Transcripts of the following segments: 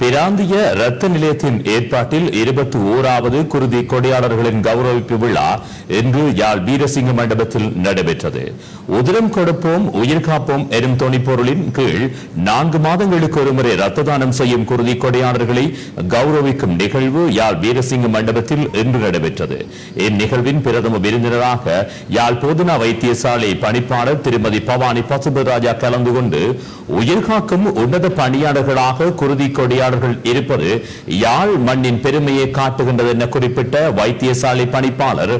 பிராந்திய இரத்த நிலையத்தின் ஏற்பாட்டில் 21வது குருதி கொடையாளர்களின் கௌரவிப்பு விழா இன்று யாழ் வீரசிங்க மண்டபத்தில் நடைபெற்றது. உதிரம் கொடுப்போம் உயிர் காப்போம் எனும் தொனிப்பொருளின் கீழ் 4 மாதங்களுக்கு ஒருமுறை இரத்த தானம் செய்யும் குருதி கொடையாளர்களை கௌரவிக்கும் நிகழ்வு யாழ் வீரசிங்க மண்டபத்தில் இன்று நடைபெற்றது. இந்நிகழ்வின் பிரதம விருந்தினராக யாழ் போதனா வைத்தியசாலை பணிப்பாளர் திருமதி பவானி பசுபராஜா கலந்து கொண்டு உயிர் காக்கும் உன்னத பணியாளர்களாக குருதி கொடையாளர்கள் இருப்பது யாழ் மண்ணின் பெருமையை காட்டுகின்றது என குறிப்பிட்ட வைத்தியசாலை பணிப்பாளர்,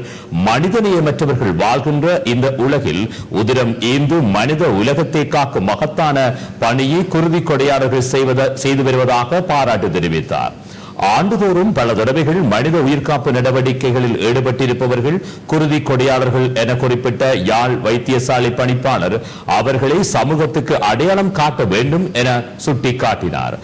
மனிதநேயமற்றவர்கள் வாழ்கின்ற இந்த உலகில் உதிரம் ஈந்து மனித உலகத்தை காக்கும் மகத்தான பணியை குருதி கொடையாளர்கள் செய்து வருவதாக பாராட்டு தெரிவித்தார். ஆண்டுதோறும் பல தடவைகள் மனித உயிர்காப்பு நடவடிக்கைகளில் ஈடுபட்டிருப்பவர்கள் குருதி கொடையாளர்கள் என குறிப்பிட்ட யாழ் வைத்தியசாலை பணிப்பாளர் அவர்களை சமூகத்துக்கு அடையாளம் காட்ட வேண்டும் என சுட்டிக்காட்டினார்.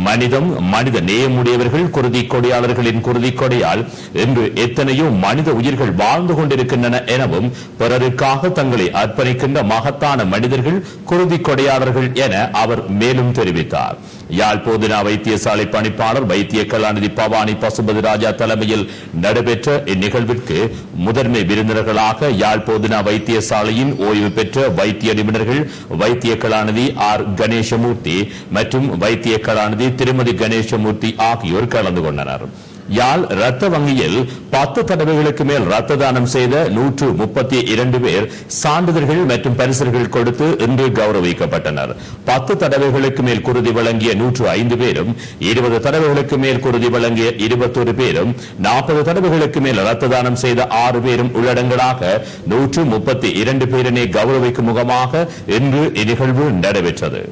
மனித நேயமுடையவர்கள் குருதி கொடையாளர்களின் குருதி கொடையால் இன்று எத்தனையோ மனித உயிர்கள் வாழ்ந்து கொண்டிருக்கின்றன எனவும் பிறருக்காக தங்களை அர்ப்பணிக்கின்ற மகத்தான மனிதர்கள் குருதி கொடையாளர்கள் என அவர் மேலும் தெரிவித்தார். யாழ் போதனா வைத்தியசாலை பணிப்பாளர் வைத்திய கலாநிதி பவானி பசுபதி ராஜா தலைமையில் நடைபெற்ற இந்நிகழ்விற்கு முதன்மை விருந்தினர்களாக யாழ் போதனா வைத்தியசாலையின் ஓய்வு பெற்ற வைத்திய நிபுணர்கள் வைத்திய கலாநிதி ஆர் கணேசமூர்த்தி மற்றும் வைத்திய கலாநிதி திருமதி கணேசமூர்த்தி ஆகியோர் கலந்து கொண்டனர். யாழ் இரத்த வங்கியில் 10 தடவைகளுக்கு மேல் இரத்த தானம் செய்த 132 பேர் சான்றிதழ்கள் மற்றும் பரிசுகள் கொடுத்து இன்று கௌரவிக்கப்பட்டனர். 10 தடவைகளுக்கு மேல் குருதி வழங்கிய 105 பேரும், 20 தடவைகளுக்கு மேல் குருதி வழங்கிய 21 பேரும், 40 தடவைகளுக்கு மேல் இரத்த தானம் செய்த 6 பேரும் உள்ளடங்கலாக 132 பேரினை கௌரவிக்கும் முகமாக இன்று இந்நிகழ்வு நடைபெற்றது.